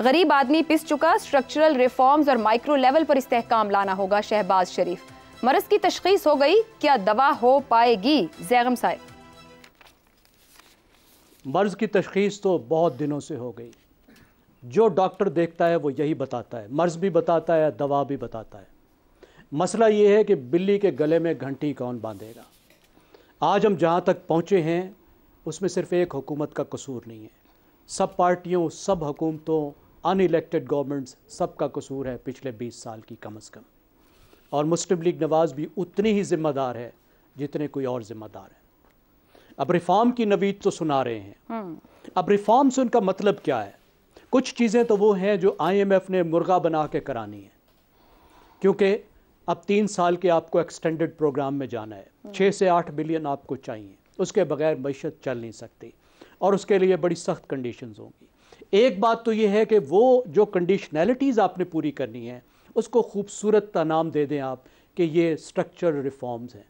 गरीब आदमी पिस चुका, स्ट्रक्चरल रिफॉर्म्स और माइक्रो लेवल पर इस्तेहकाम लाना होगा। शहबाज शरीफ मर्ज की तशखीस हो गई, क्या दवा हो पाएगी? जैगम साहब, मर्ज की तशखीस तो बहुत दिनों से हो गई। जो डॉक्टर देखता है वो यही बताता है, मर्ज भी बताता है, दवा भी बताता है। मसला ये है कि बिल्ली के गले में घंटी कौन बांधेगा। आज हम जहाँ तक पहुँचे हैं उसमें सिर्फ एक हुकूमत का कसूर नहीं है, सब पार्टियों, सब हुकूमतों, अनइलेक्टेड गवर्नमेंट्स, सब का कसूर है पिछले 20 साल की कम अज़ कम। और मुस्लिम लीग नवाज़ भी उतनी ही ज़िम्मेदार है जितने कोई और ज़िम्मेदार है। अब रिफॉर्म की नवीद तो सुना रहे हैं। अब रिफॉर्म से उनका मतलब क्या है? कुछ चीज़ें तो वो हैं जो IMF ने मुर्गा बना के करानी है, क्योंकि अब 3 साल के आपको एक्सटेंडेड प्रोग्राम में जाना है। 6 से 8 बिलियन आपको चाहिए, उसके बगैर मईशत चल नहीं सकती और उसके लिए बड़ी सख्त कंडीशंस होंगी। एक बात तो ये है कि वो जो कंडीशनैलिटीज़ आपने पूरी करनी है उसको खूबसूरत सा नाम दे दें आप कि ये स्ट्रक्चरल रिफॉर्म्स हैं,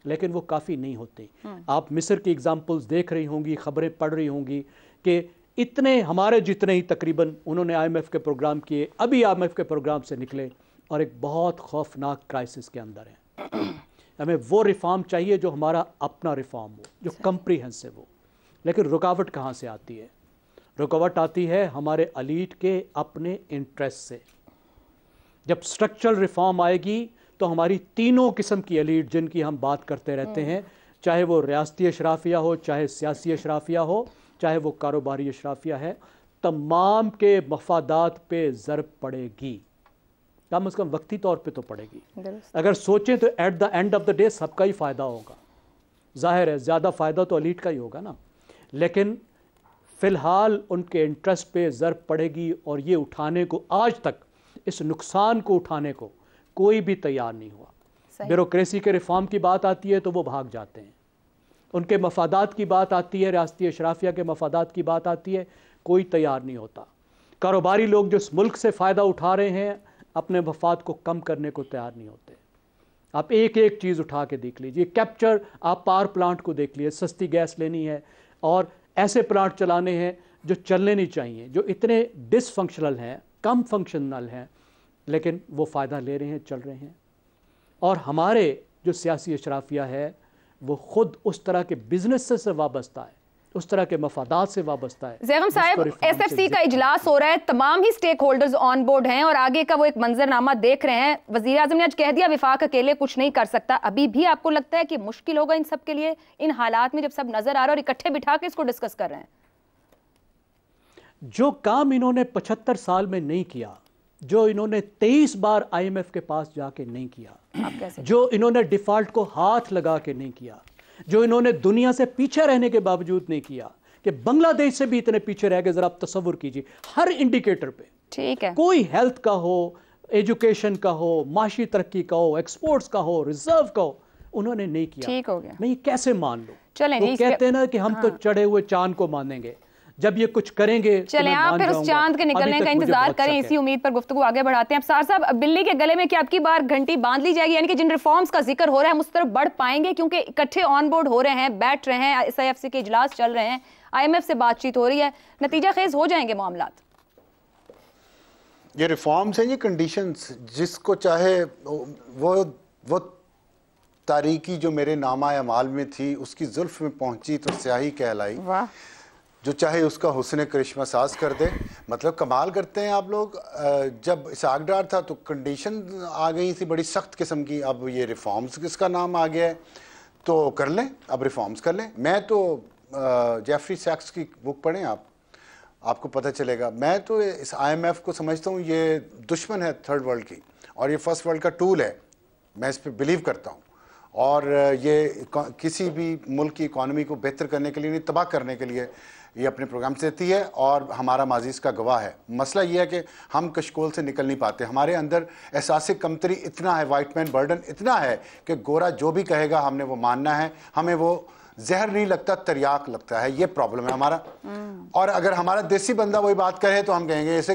लेकिन वो काफ़ी नहीं होते। आप मिस्र की एग्जांपल्स देख रही होंगी, खबरें पढ़ रही होंगी कि इतने हमारे जितने ही तकरीबन उन्होंने IMF के प्रोग्राम किए, अभी IMF के प्रोग्राम से निकले और एक बहुत खौफनाक क्राइसिस के अंदर है। हमें वो रिफॉर्म चाहिए जो हमारा अपना रिफॉर्म हो, जो कम्प्रीहेंसिव हो। लेकिन रुकावट कहाँ से आती है? रुकावट आती है हमारे एलीट के अपने इंटरेस्ट से। जब स्ट्रक्चरल रिफॉर्म आएगी तो हमारी तीनों किस्म की एलीट जिनकी हम बात करते रहते हैं, चाहे वो रियासती अशराफिया हो, चाहे सियासी अशराफिया हो, चाहे वो कारोबारी अशराफिया है, तमाम के मफादात पे ज़रब पड़ेगी, कम अज़ कम वक्ती तौर पे तो पड़ेगी। अगर सोचें तो at the end of the day सबका ही फ़ायदा होगा। जाहिर है ज़्यादा फ़ायदा तो एलीट का ही होगा ना, लेकिन फ़िलहाल उनके इंटरेस्ट पे ज़रब पड़ेगी। और ये उठाने को, आज तक इस नुकसान को उठाने को कोई भी तैयार नहीं हुआ। ब्यूरोक्रेसी के रिफॉर्म की बात आती है तो वो भाग जाते हैं, उनके मफादात की बात आती है, रियासती अशराफिया के मफादात की बात आती है, कोई तैयार नहीं होता। कारोबारी लोग जो इस मुल्क से फ़ायदा उठा रहे हैं अपने मफाद को कम करने को तैयार नहीं होते। आप एक एक चीज़ उठा के देख लीजिए, कैप्चर, आप पावर प्लांट को देख लीजिए, सस्ती गैस लेनी है और ऐसे प्लांट चलाने हैं जो चलने नहीं चाहिए, जो इतने डिसफंक्शनल हैं, कम फंक्शनल हैं, लेकिन वो फ़ायदा ले रहे हैं, चल रहे हैं। और हमारे जो सियासी अशराफिया है वो ख़ुद उस तरह के बिजनेस से वाबस्ता है, उस तरह के मफादात से वाबस्ता है। ज़ैगम साहब, SFC का इजलास हो रहा है, तमाम ही स्टेक होल्डर्स ऑन बोर्ड हैं और आगे का वो एक मंजरनामा देख रहे हैं। वज़ीर आज़म ने आज कह दिया विफाक अकेले कुछ नहीं कर सकता। अभी भी आपको लगता है कि मुश्किल होगा इन सब के लिए, इन हालात में जब सब नजर आ रहा है और इकट्ठे बिठा के इसको डिस्कस कर रहे हैं? जो काम इन्होंने 75 साल में नहीं किया, जो इन्होंने 23 बार IMF के पास जाके नहीं किया, जो इन्होंने डिफॉल्ट को हाथ लगा के नहीं किया, जो इन्होंने दुनिया से पीछे रहने के बावजूद नहीं किया, कि बांग्लादेश से भी इतने पीछे रह गए, जरा आप तसव्वुर कीजिए, हर इंडिकेटर पे, ठीक है, कोई हेल्थ का हो, एजुकेशन का हो, माशी तरक्की का हो, एक्सपोर्ट्स का हो, रिजर्व का हो, उन्होंने नहीं किया। ठीक हो गया। नहीं, कैसे मान लो? चलें, वो कहते हैं ना कि हम तो चढ़े हुए चांद को मानेंगे, जब ये कुछ करेंगे। चलें, आप फिर उस चांद के निकलने का इंतजार करें, इसी उम्मीद पर गुफ्तगू आगे बढ़ाते हैं। अफसार साहब, बिल्ली के गले में क्या आपकी बार घंटी बांध ली जाएगी, यानी कि जिन रिफॉर्म्स का जिक्र हो रहा है हम उस तरफ बढ़ पाएंगे, क्योंकि इकट्ठे ऑन बोर्ड हो रहे हैं, बैठ रहे हैं, SIFC के इजलास चल रहे हैं, IMF से बातचीत हो रही है, नतीजा खेज हो जाएंगे मामलात? ये रिफॉर्म्स हैं, ये कंडीशंस, जिसको चाहे वो तारीकी जो मेरे नामा अमाल में थी उसकी जुल्फ में पहुंची तो स्याही कहलाई। वाह, जो चाहे उसका हुस्न करिश्मा साज कर दे। मतलब कमाल करते हैं आप लोग। जब इसहाक डार था तो कंडीशन आ गई थी बड़ी सख्त किस्म की, अब ये रिफॉर्म्स किसका नाम आ गया है, तो कर लें, अब रिफॉर्म्स कर लें। मैं तो जेफरी सैक्स की बुक पढ़ें आप, आपको पता चलेगा। मैं तो इस IMF को समझता हूँ ये दुश्मन है थर्ड वर्ल्ड की, और ये फर्स्ट वर्ल्ड का टूल है, मैं इस पर बिलीव करता हूँ। और ये किसी भी मुल्क की इकॉनमी को बेहतर करने के लिए नहीं, तबाह करने के लिए ये अपने प्रोग्राम से देती है, और हमारा माजी इसका गवाह है। मसला ये है कि हम कशकोल से निकल नहीं पाते, हमारे अंदर एहसास कमतरी इतना है, वाइट मैन बर्डन इतना है कि गोरा जो भी कहेगा हमने वो मानना है, हमें वो जहर नहीं लगता, तरियाक लगता है। ये प्रॉब्लम है हमारा। और अगर हमारा देसी बंदा वही बात कहे तो हम कहेंगे इसे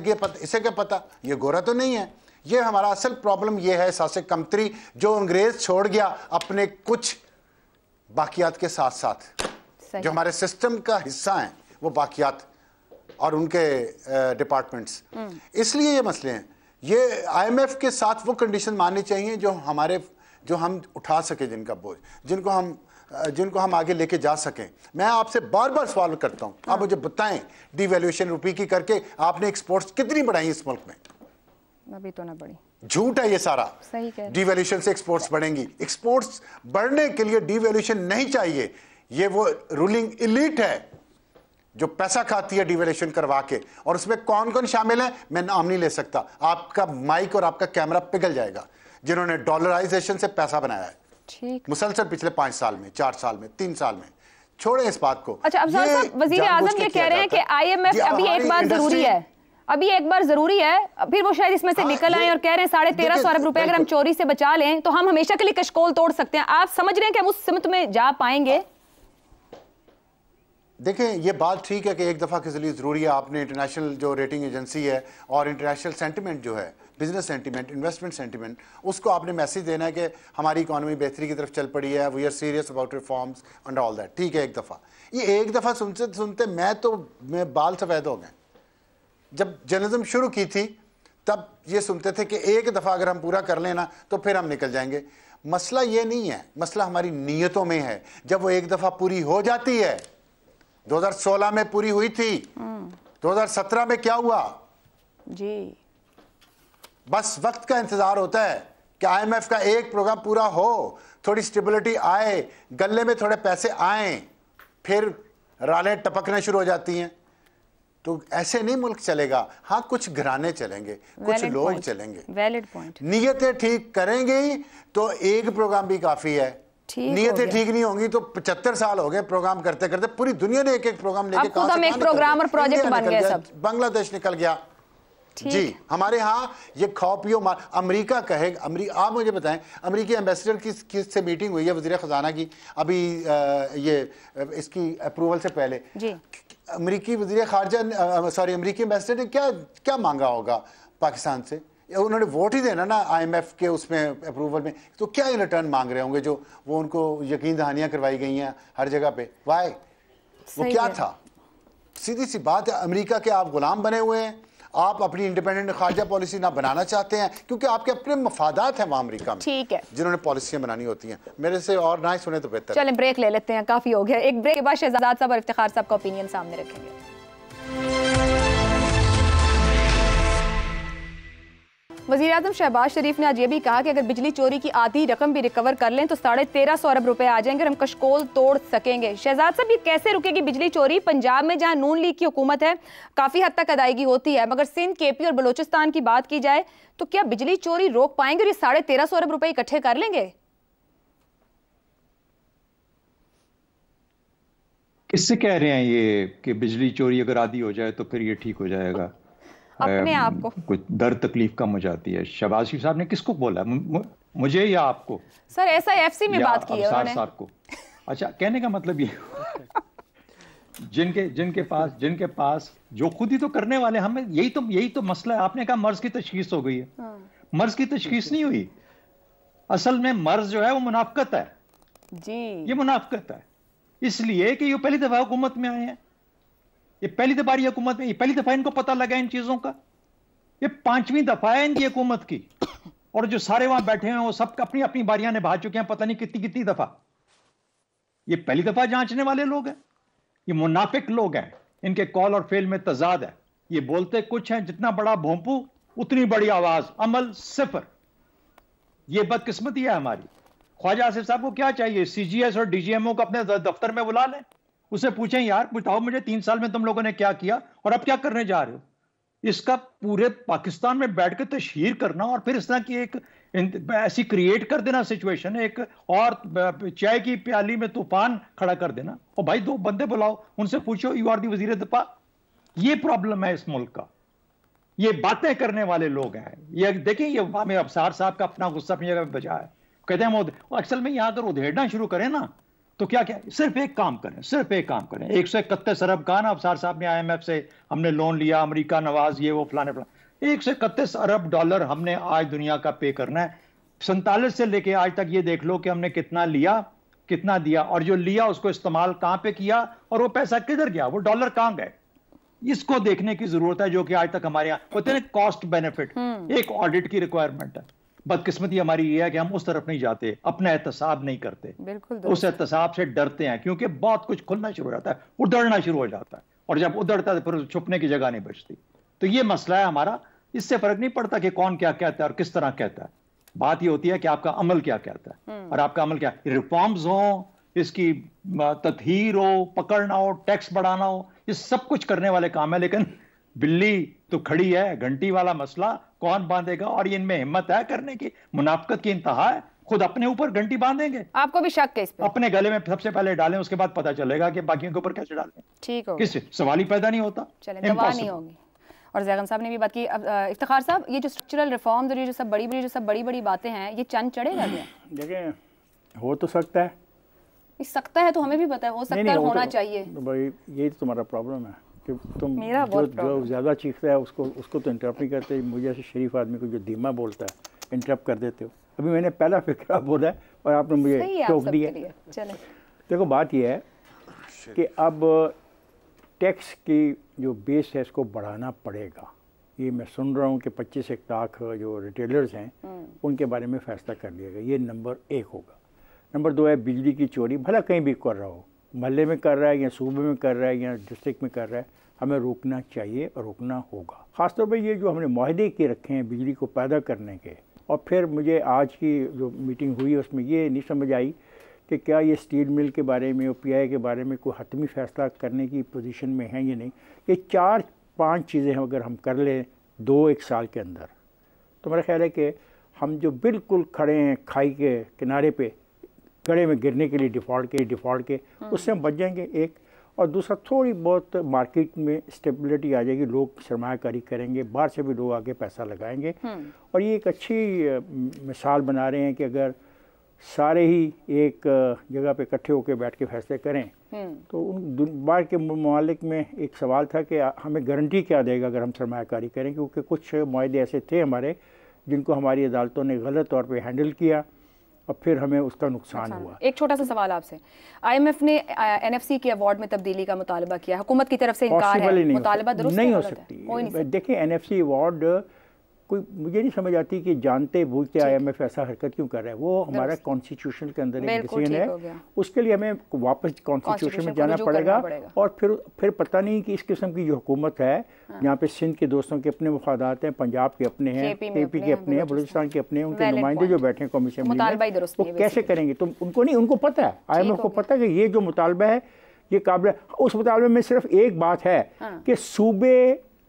क्या पता, ये गोरा तो नहीं है। ये हमारा असल प्रॉब्लम ये है, एहसास कमतरी जो अंग्रेज छोड़ गया अपने कुछ बाकियात के साथ साथ, जो हमारे सिस्टम का हिस्सा हैं वो बाकियात और उनके डिपार्टमेंट्स। इसलिए ये मसले हैं। ये IMF के साथ वो कंडीशन माननी चाहिए जो हम उठा सके, जिनका बोझ, जिनको हम आगे लेके जा सकें। मैं आपसे बार बार सवाल करता हूं, आप मुझे बताएं, डिवैल्यूएशन रुपये की करके आपने एक्सपोर्ट्स कितनी बढ़ाई इस मुल्क में? अभी तो ना बढ़ी। झूठ है ये सारा। सही कह रहे हैं। डिवैल्यूएशन से एक्सपोर्ट्स बढ़ेंगी। एक्सपोर्ट्स बढ़ने के लिए डिवैल्यूएशन नहीं चाहिए। ये वो रूलिंग इलीट है जो पैसा खाती है डिवैल्यूएशन करवा के, और उसमें कौन कौन शामिल है मैं नाम नहीं ले सकता। आपका माइक और आपका कैमरा पिघल जाएगा, जिन्होंने डॉलराइजेशन से पैसा बनाया है ठीक, मुसलसल पिछले 5 साल में, 4 साल में, 3 साल में। छोड़े इस बात को। अच्छा, अफसार साहब, वजीर आजम ये कह रहे हैं कि IMF अभी एक बार जरूरी है, अभी एक बार जरूरी है, फिर वो शायद इसमें से निकल आए और कह रहे हैं 1350 अरब रुपए अगर हम चोरी से बचा लें तो हम हमेशा के लिए कशकोल तोड़ सकते हैं। आप समझ रहे हैं कि हम उस सिमत में जा पाएंगे? देखें, ये बात ठीक है कि एक दफ़ा के लिए ज़रूरी है। आपने इंटरनेशनल जो रेटिंग एजेंसी है और इंटरनेशनल सेंटिमेंट जो है, बिजनेस सेंटिमेंट, इन्वेस्टमेंट सेंटिमेंट, उसको आपने मैसेज देना है कि हमारी इकॉनमी बेहतरी की तरफ चल पड़ी है, we are serious about reforms and all that. ठीक है, एक दफ़ा। ये एक दफ़ा सुनते सुनते मैं बाल सफ़ेद हो गए। जब जर्नलिज्म शुरू की थी तब ये सुनते थे कि एक दफ़ा अगर हम पूरा कर लेना तो फिर हम निकल जाएंगे। मसला ये नहीं है, मसला हमारी नीयतों में है। जब वो एक दफ़ा पूरी हो जाती है, 2016 में पूरी हुई थी, 2017 में क्या हुआ जी, बस वक्त का इंतजार होता है कि IMF का एक प्रोग्राम पूरा हो, थोड़ी स्टेबिलिटी आए, गले में थोड़े पैसे आए, फिर रालें टपकना शुरू हो जाती हैं। तो ऐसे नहीं मुल्क चलेगा। हाँ, कुछ घराने चलेंगे, कुछ लोग चलेंगे। Valid point. नीयतें ठीक करेंगे ही तो एक प्रोग्राम भी काफ़ी है। नीयतें ठीक नहीं होंगी तो 75 साल हो गए प्रोग्राम करते करते, पूरी दुनिया ने एक एक प्रोग्राम लेके कहा हम एक प्रोग्राम और प्रोजेक्ट बन गए सब। बांग्लादेश निकल गया जी। हमारे यहाँ ये खाओ पियो अमेरिका कहे, आप मुझे बताएं, अमेरिकी एम्बेसडर की से मीटिंग हुई है वज़ीर ख़जाना की अभी ये इसकी अप्रूवल से पहले जी। अमेरिकी वज़ीर ख़ारजा सॉरी अमेरिकी एम्बेसडर ने क्या क्या मांगा होगा पाकिस्तान से? उन्होंने वोट ही देना ना IMF के उसमें अप्रूवल में, तो क्या इन रिटर्न मांग रहे होंगे जो वो उनको यकीन दहानियाँ करवाई गई हैं हर जगह पे? वाई वो क्या था? सीधी सी बात है, अमेरिका के आप गुलाम बने हुए हैं। आप अपनी इंडिपेंडेंट खारजा पॉलिसी ना बनाना चाहते हैं क्योंकि आपके अपने मफादात हैं वहाँ अमेरिका में, ठीक है, जिन्होंने पॉलिसियां बनानी होती हैं। मेरे से और ना ही सुने तो बेहतर। चलें ब्रेक ले लेते हैं, काफी हो गया। एक ब्रेक के बाद शहजाद साहब और इफ्तिखार साहब का ओपिनियन सामने रखेंगे। वज़ीर आज़म शहबाज शरीफ ने आज ये भी कहा कि अगर बिजली चोरी की आधी रकम भी रिकवर कर लें तो 1350 अरब रुपए आ जाएंगे और हम कशकोल तोड़ सकेंगे। शहजाद साहब, ये कैसे रुकेगी बिजली चोरी? पंजाब में जहां नून लीग की हुकूमत है काफ़ी हद तक अदायगी होती है, मगर सिंध, KP और बलोचिस्तान की बात की जाए तो क्या बिजली चोरी रोक पाएंगे और ये 1350 अरब रुपए इकट्ठे कर लेंगे? किससे कह रहे हैं ये कि बिजली चोरी अगर आधी हो जाए तो फिर ये ठीक हो जाएगा? अपने आप को कुछ दर्द तकलीफ कम हो जाती है। शहबाज शरीफ साहब ने किसको बोला, मुझे या आपको? सर SIFC में बात की है उन्होंने। साहब को। अच्छा, कहने का मतलब ये जिनके पास जो खुद ही तो करने वाले, हमें यही तो मसला है। आपने कहा मर्ज की तशखीस हो गई है। मर्ज की तशखीस नहीं हुई। असल में मर्ज जो है वो मुनाफकत है जी। ये मुनाफकत है इसलिए कि ये पहली दफा हुकूमत में आए हैं। ये पहली दफा हुकूमत में, ये पहली दफा इनको पता लगा इन चीजों का। ये 5वीं दफा है इनकी हुकूमत की, और जो सारे वहां बैठे हैं वो सब अपनी अपनी बारियां निभा चुके हैं, पता नहीं कितनी कितनी दफा। ये पहली दफा जांचने वाले लोग हैं, ये मुनाफिक लोग हैं। इनके कॉल और फेल में तजाद है। ये बोलते कुछ हैं, जितना बड़ा भोंपू उतनी बड़ी आवाज, अमल सिफर। ये बदकिस्मती है हमारी। ख्वाजा आसिफ साहब को क्या चाहिए? CGS और DGMO को अपने दफ्तर में बुला लें, उसे पूछें यार बताओ मुझे 3 साल में तुम लोगों ने क्या किया और अब क्या करने जा रहे हो। इसका पूरे पाकिस्तान में बैठ के तशहीर करना और फिर इस तरह की एक ऐसी क्रिएट कर देना सिचुएशन, एक और चाय की प्याली में तूफान खड़ा कर देना। और भाई 2 बंदे बुलाओ, उनसे पूछो यू आर दी वजीर दिफा। ये प्रॉब्लम है इस मुल्क का। ये बातें करने वाले लोग हैं। ये देखें, ये हमें अफसार साहब का अपना गुस्सा अपनी जगह पे बचा है। कहते हैं वो असल में यहां अगर उधेड़ना शुरू करें ना तो क्या क्या सिर्फ एक काम करें, 131 अरब का ना अफसार साहब ने IMF से हमने लोन लिया, अमेरिका नवाज ये वो फलाने 131 अरब डॉलर हमने आज दुनिया का पे करना है। 47 से लेके आज तक ये देख लो कि हमने कितना लिया कितना दिया, और जो लिया उसको इस्तेमाल कहां पे किया और वो पैसा किधर गया, वो डॉलर कहां गए, इसको देखने की जरूरत है। जो कि आज तक हमारे यहाँ होते हैं कॉस्ट बेनिफिट, एक ऑडिट की रिक्वायरमेंट है। बदकिस्मती हमारी ये है कि हम उस तरफ नहीं जाते, अपना एहतसाब नहीं करते, बिल्कुल उस एहतसाब से डरते हैं क्योंकि बहुत कुछ खुलना शुरू हो जाता है, उधड़ना शुरू हो जाता है, और जब उधड़ता है फिर छुपने की जगह नहीं बचती। तो ये मसला है हमारा। इससे फर्क नहीं पड़ता कि कौन क्या कहता है और किस तरह कहता है, बात ये होती है कि आपका अमल क्या कहता है और आपका अमल क्या। रिफॉर्म्स हो, इसकी तत्हीर हो, पकड़ना हो, टैक्स बढ़ाना हो, ये सब कुछ करने वाले काम है, लेकिन बिल्ली तो खड़ी है, घंटी वाला मसला कौन बांधेगा? और ये इनमें हिम्मत है करने की, मुनाफकत की इंतहा है। खुद अपने ऊपर घंटी बांधेंगे। आपको भी शक है इस पे? अपने गले में सबसे पहले डालें, उसके बाद पता चलेगा कि बाकियों के ऊपर कैसे डालें। ठीक हो, किस सवाल ही पैदा नहीं होता, दवा नहीं होगी। और ज़ैगम साहब ने भी बात की। इफ्तिखार साहब, ये जो स्ट्रक्चरल रिफॉर्म्स और ये जो सब बड़ी बातें हैं, ये चंद चढ़ेगा क्या? देखें, हो तो सकता है, सकता है तो हमें भी पता है, हो सकता है, होना चाहिए। भाई यही तो तुम्हारा प्रॉब्लम है कि तुम जो ज़्यादा चीखता है उसको तो इंटरप्ट नहीं करते। मुझे ऐसे शरीफ आदमी को जो धीमा बोलता है इंटरप्ट कर देते हो। अभी मैंने पहला फिक्रा बोला है और आपने मुझे टोक दिया। देखो बात यह है कि अब टैक्स की जो बेस है इसको बढ़ाना पड़ेगा। ये मैं सुन रहा हूँ कि 25 लाख जो रिटेलर्स हैं उनके बारे में फ़ैसला कर लिया गया। ये नंबर 1 होगा। नंबर 2 है बिजली की चोरी। भला कहीं भी कर रहा हो, महल्ले में कर रहा है या सूबे में कर रहा है या डिस्ट्रिक्ट में कर रहा है, हमें रोकना चाहिए और रोकना होगा। ख़ासतौर पर ये जो हमने मुआहदे के रखे हैं बिजली को पैदा करने के। और फिर मुझे आज की जो मीटिंग हुई उसमें ये नहीं समझ आई कि क्या ये स्टील मिल के बारे में और PI के बारे में कोई हतमी फ़ैसला करने की पोजीशन में है या नहीं। ये 4-5 चीज़ें हैं अगर हम कर लें 2-1 साल के अंदर, तो मेरा ख्याल है कि हम जो बिल्कुल खड़े हैं खाई के किनारे पे गड़े में गिरने के लिए डिफ़ॉल्ट के उससे हम बच जाएंगे एक। और दूसरा, थोड़ी बहुत मार्केट में स्टेबिलिटी आ जाएगी, लोग सरमायाकारी करेंगे, बाहर से भी लोग आके पैसा लगाएंगे। और ये एक अच्छी मिसाल बना रहे हैं कि अगर सारे ही एक जगह पे इकट्ठे होकर बैठ के फैसले करें तो उन बाहर के ममालिक में एक सवाल था कि हमें गारंटी क्या देगा अगर हम सरमायाकारी करें, क्योंकि कुछ मुआहदे ऐसे थे हमारे जिनको हमारी अदालतों ने गलत तौर पे हैंडल किया और फिर हमें उसका नुकसान हुआ। एक छोटा सा सवाल आपसे, IMF ने NFC के अवार्ड में तब्दीली का मुतालबा किया, हुकूमत की तरफ से इनकार है, मुतालबा दुरुस्त नहीं हो सकती। देखिए NFC अवार्ड कोई, मुझे नहीं समझ आती कि जानते बूझते IMF ऐसा हरकत क्यों कर रहा है। वो हमारा कॉन्स्टिट्यूशन के अंदर एक डिसीजन है, उसके लिए हमें वापस कॉन्स्टिट्यूशन में जाना पड़ेगा। और फिर पता नहीं कि इस किस्म की जो हुकूमत है यहाँ पे सिंध के दोस्तों के अपने मफादात हैं, पंजाब के अपने हैं, KP के अपने हैं, बलूचिस्तान के अपने हैं, उनके नुमाइंदे जो बैठे हैं कौमी असेंबली में, वो कैसे करेंगे? तो उनको नहीं, उनको पता है, IMF को पता है कि ये जो मुतालबा है ये काबिल है। उस मुतालबे में सिर्फ एक बात है कि सूबे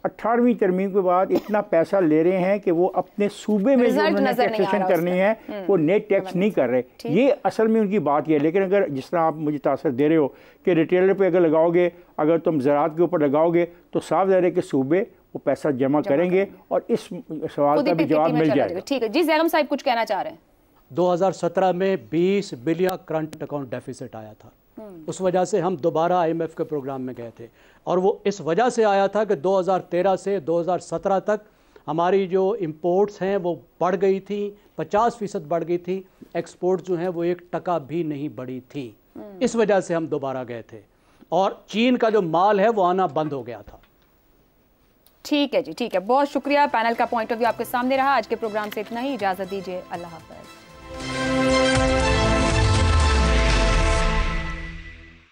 18वीं तरमीम के बाद इतना पैसा ले रहे हैं कि वो अपने सूबे में जो उन्होंने टैक्सेशन करनी है वो नेट टैक्स नहीं कर रहे। ये असल में उनकी बात ये है। लेकिन अगर जिस तरह आप मुझे तासर दे रहे हो कि रिटेलर पे अगर लगाओगे, अगर तुम ज़राअत के ऊपर लगाओगे तो साफ ज़ाहिर है कि सूबे वो पैसा जमा करेंगे और इस सवाल का भी जवाब मिल जाएगा। ठीक है जी, ज़ैगम साहब कुछ कहना चाह रहे हैं। 2017 में 20 बिलियन करंट अकाउंट डेफिसिट आया था, उस वजह से हम दोबारा IMF के प्रोग्राम में गए थे। और वो इस वजह से आया था कि 2013 से 2017 तक हमारी जो इंपोर्ट्स हैं वो बढ़ गई थी, 50% बढ़ गई थी, एक्सपोर्ट जो हैं वो 1% भी नहीं बढ़ी थी। इस वजह से हम दोबारा गए थे और चीन का जो माल है वो आना बंद हो गया था। ठीक है जी, ठीक है, बहुत शुक्रिया। पैनल का पॉइंट ऑफ व्यू आपके सामने रहा। आज के प्रोग्राम से इतना ही, इजाज़त दीजिए, अल्लाह हाफ़िज़।